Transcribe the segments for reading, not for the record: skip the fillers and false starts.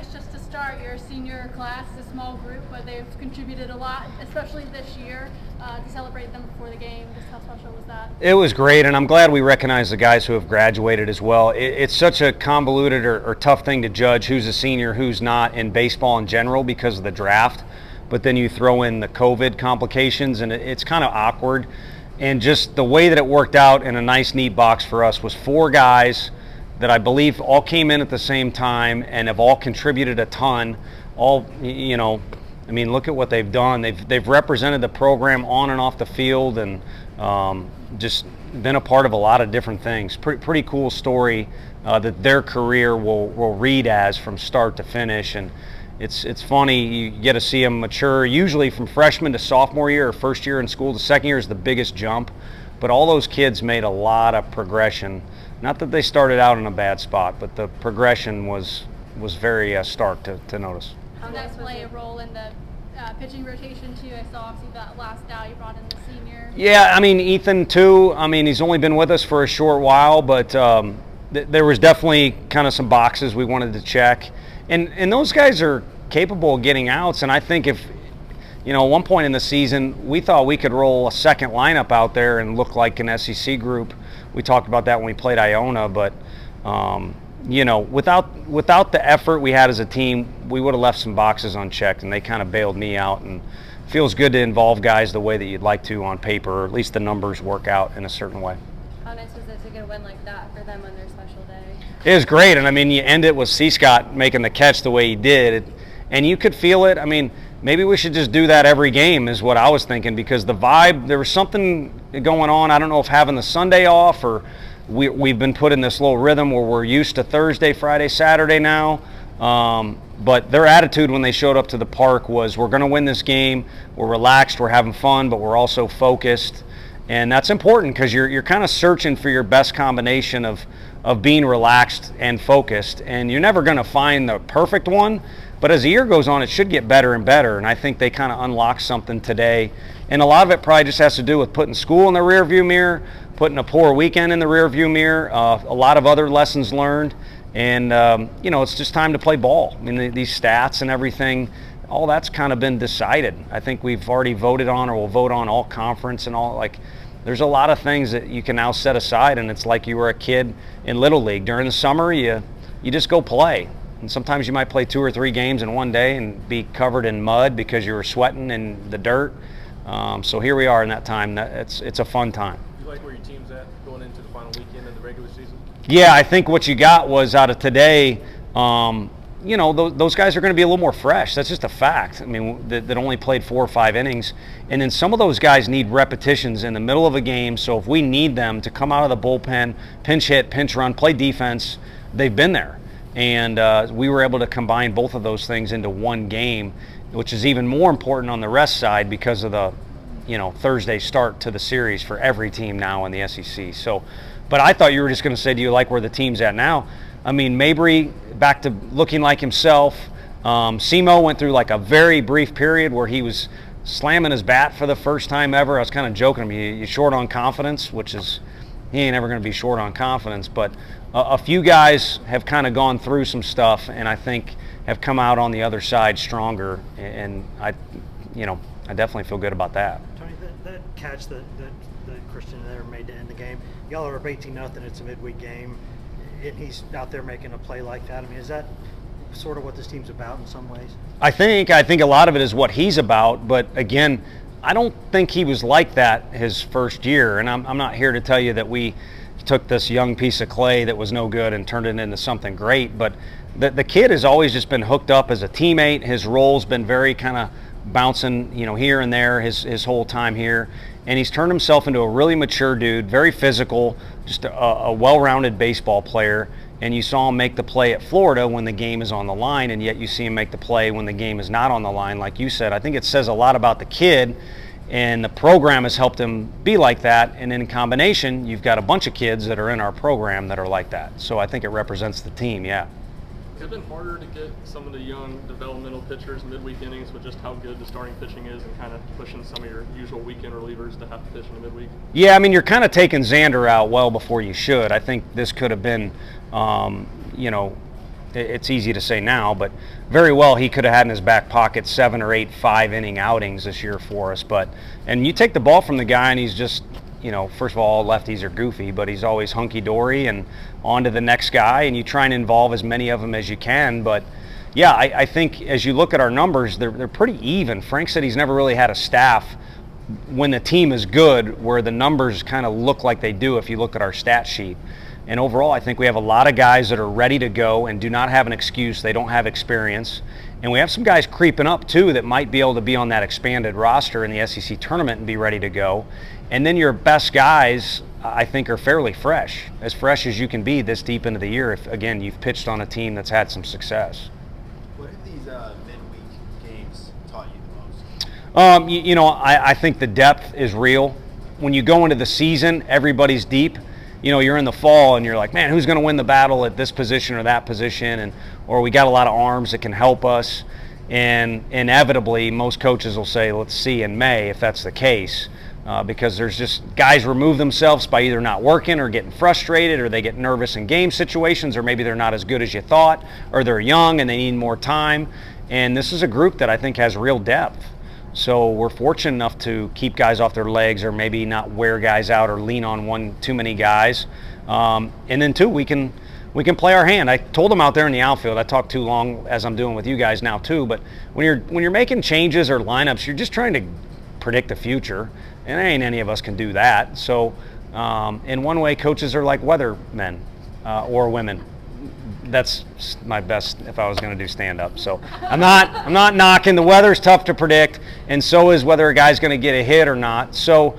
guess just to start, your senior class is a small group, but they've contributed a lot, especially this year, to celebrate them before the game. Just how special was that? It was great, and I'm glad we recognize the guys who have graduated as well. It's such a convoluted or tough thing to judge who's a senior, who's not in baseball in general because of the draft. But then you throw in the COVID complications, and it's kind of awkward. And just the way that it worked out in a nice, neat box for us was 4 guys that I believe all came in at the same time and have all contributed a ton. All, I mean, look at what they've done. They've represented the program on and off the field, and just been a part of a lot of different things. Pretty cool story that their career will read as from start to finish. And it's funny, you get to see them mature, usually from freshman to sophomore year or first year in school. The second year is the biggest jump, but all those kids made a lot of progression. Not that they started out in a bad spot, but the progression was very stark to notice. How guys play a role in the pitching rotation too? I saw obviously that last guy you brought in, the senior. Yeah, I mean, Ethan too. I mean, he's only been with us for a short while, but there was definitely kind of some boxes we wanted to check. And those guys are capable of getting outs, and I think if, at one point in the season, we thought we could roll a second lineup out there and look like an SEC group. We talked about that when we played Iona, but, without the effort we had as a team, we would have left some boxes unchecked, and they kind of bailed me out. And it feels good to involve guys the way that you'd like to on paper, or at least the numbers work out in a certain way. How nice was it to get a win like that for them on their special day? It was great, and I mean, you end it with C. Scott making the catch the way he did, and you could feel it. I mean, maybe we should just do that every game is what I was thinking, because the vibe, there was something going on. I don't know if having the Sunday off, or we've been put in this little rhythm where we're used to Thursday, Friday, Saturday now. But their attitude when they showed up to the park was, we're going to win this game. We're relaxed, we're having fun, but we're also focused. And that's important, because you're kind of searching for your best combination of being relaxed and focused. And you're never going to find the perfect one. But as the year goes on, it should get better and better, and I think they kind of unlocked something today. And a lot of it probably just has to do with putting school in the rearview mirror, putting a poor weekend in the rearview mirror, a lot of other lessons learned, and it's just time to play ball. I mean, these stats and everything, all that's kind of been decided. I think we've already voted on, or will vote on, all conference and all. Like, there's a lot of things that you can now set aside, and it's like you were a kid in Little League. During the summer, you just go play. And sometimes you might play 2 or 3 games in one day and be covered in mud because you were sweating in the dirt. So here we are in that time. It's a fun time. You like where your team's at going into the final weekend of the regular season? Yeah, I think what you got was out of today, those guys are going to be a little more fresh. That's just a fact. I mean, that only played 4 or 5 innings. And then some of those guys need repetitions in the middle of a game. So if we need them to come out of the bullpen, pinch hit, pinch run, play defense, they've been there. And we were able to combine both of those things into one game, which is even more important on the rest side because of the, Thursday start to the series for every team now in the SEC. So, but I thought you were just going to say, do you like where the team's at now? I mean, Mabry back to looking like himself. Simo went through like a very brief period where he was slamming his bat for the first time ever. I was kind of joking him, you short on confidence, which is, he ain't ever going to be short on confidence, but a few guys have kind of gone through some stuff, and I think have come out on the other side stronger, and I definitely feel good about that. Tony, that catch that Christian there made to end the game, y'all are up 18-0, it's a midweek game, and he's out there making a play like that. I mean, is that sort of what this team's about in some ways? I think a lot of it is what he's about, but again, I don't think he was like that his first year, and I'm not here to tell you that we took this young piece of clay that was no good and turned it into something great, but the kid has always just been hooked up as a teammate. His role's been very kind of bouncing, here and there his whole time here, and he's turned himself into a really mature dude, very physical, just a well-rounded baseball player. And you saw him make the play at Florida when the game is on the line, and yet you see him make the play when the game is not on the line, like you said. I think it says a lot about the kid, and the program has helped him be like that. And in combination, you've got a bunch of kids that are in our program that are like that. So I think it represents the team, yeah. Has it been harder to get some of the young developmental pitchers midweek innings with just how good the starting pitching is, and kind of pushing some of your usual weekend relievers to have to pitch in the midweek? Yeah, I mean, you're kind of taking Xander out well before you should. I think this could have been, it's easy to say now, but very well he could have had in his back pocket 7 or 8 5-inning outings this year for us. And you take the ball from the guy and he's just, first of all lefties are goofy, but he's always hunky-dory and on to the next guy, and you try and involve as many of them as you can. But yeah, I think as you look at our numbers, they're pretty even. Frank said he's never really had a staff when the team is good where the numbers kind of look like they do if you look at our stat sheet. And overall, I think we have a lot of guys that are ready to go and do not have an excuse. They don't have experience. And we have some guys creeping up, too, that might be able to be on that expanded roster in the SEC tournament and be ready to go. And then your best guys, I think, are fairly fresh as you can be this deep into the year if, again, you've pitched on a team that's had some success. What have these midweek games taught you the most? I think the depth is real. When you go into the season, everybody's deep. You're in the fall and you're like, man, who's going to win the battle at this position or that position? Or we got a lot of arms that can help us. And inevitably, most coaches will say, let's see in May if that's the case. Because there's just guys remove themselves by either not working or getting frustrated, or they get nervous in game situations, or maybe they're not as good as you thought, or they're young and they need more time. And this is a group that I think has real depth. So we're fortunate enough to keep guys off their legs, or maybe not wear guys out or lean on one too many guys. And then too, we can play our hand. I told them out there in the outfield, I talked too long as I'm doing with you guys now too, but when you're making changes or lineups, you're just trying to predict the future, and ain't any of us can do that. So in one way, coaches are like weathermen or women. That's my best if I was going to do stand-up. So I'm not knocking. The weather's tough to predict, and so is whether a guy's going to get a hit or not. So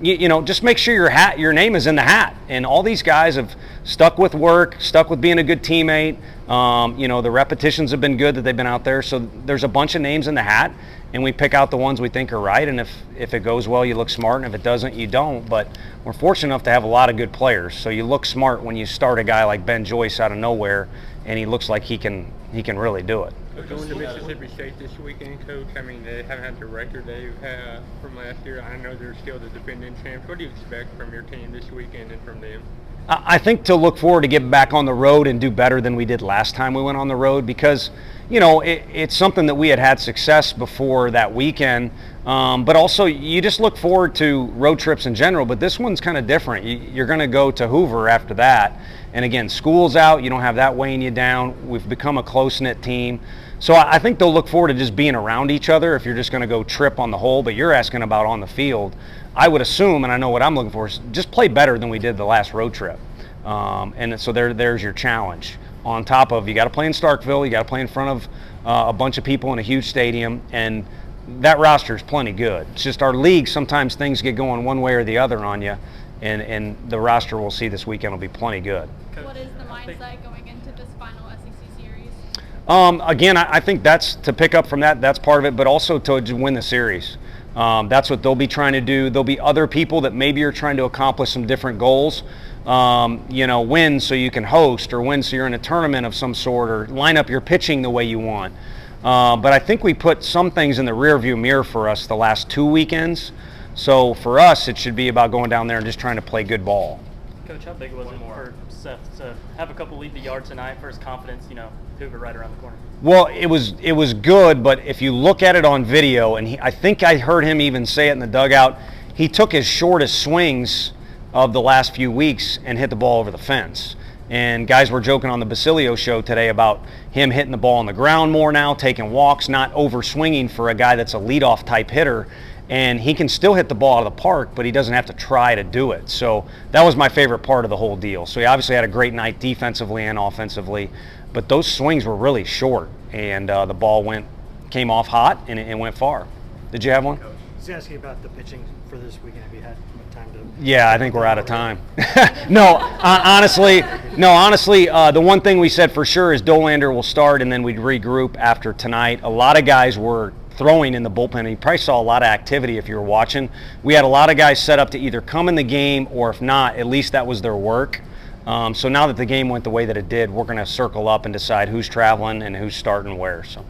just make sure your name is in the hat. And all these guys have stuck with work, stuck with being a good teammate. The repetitions have been good that they've been out there. So there's a bunch of names in the hat, and we pick out the ones we think are right. And if it goes well, you look smart, and if it doesn't, you don't. But we're fortunate enough to have a lot of good players. So you look smart when you start a guy like Ben Joyce out of nowhere, and he looks like he can really do it. Going to Mississippi State this weekend, Coach, I mean, they haven't had the record they've had from last year. I know they're still the defending champs. What do you expect from your team this weekend and from them? I think to look forward to getting back on the road and do better than we did last time we went on the road, because it's something that we had success before that weekend, but also you just look forward to road trips in general, but this one's kind of different. You're going to go to Hoover after that, and again, school's out, you don't have that weighing you down. We've become a close-knit team, so I think they'll look forward to just being around each other if you're just going to go trip on the hole. But you're asking about on the field. I would assume, and I know what I'm looking for, is just play better than we did the last road trip. And so there's your challenge. On top of, you got to play in Starkville, you got to play in front of a bunch of people in a huge stadium, and that roster is plenty good. It's just our league, sometimes things get going one way or the other on you, and the roster we'll see this weekend will be plenty good. What is the mindset going into this final SEC series? Again, I think that's to pick up from that's part of it, but also to win the series. That's what they'll be trying to do. There'll be other people that maybe are trying to accomplish some different goals. Win so you can host, or win so you're in a tournament of some sort, or line up your pitching the way you want. But I think we put some things in the rearview mirror for us the last 2 weekends. So for us, it should be about going down there and just trying to play good ball. Coach, how big was it for Seth to have a couple lead the yard tonight for his confidence, Hoover right around the corner? Well, it was good, but if you look at it on video, and I think I heard him even say it in the dugout, he took his shortest swings of the last few weeks and hit the ball over the fence. And guys were joking on the Basilio show today about him hitting the ball on the ground more now, taking walks, not over swinging for a guy that's a leadoff type hitter. And he can still hit the ball out of the park, but he doesn't have to try to do it. So that was my favorite part of the whole deal. So he obviously had a great night defensively and offensively, but those swings were really short, and the ball came off hot and it went far. Did you have one? I was asking about the pitching for this weekend. Have you had time to? Yeah, I think we're out of time. Honestly, the one thing we said for sure is Dolander will start, and then we'd regroup after tonight. A lot of guys were throwing in the bullpen, and you probably saw a lot of activity if you were watching. We had a lot of guys set up to either come in the game, or if not, at least that was their work. So now that the game went the way that it did, we're going to circle up and decide who's traveling and who's starting where. So.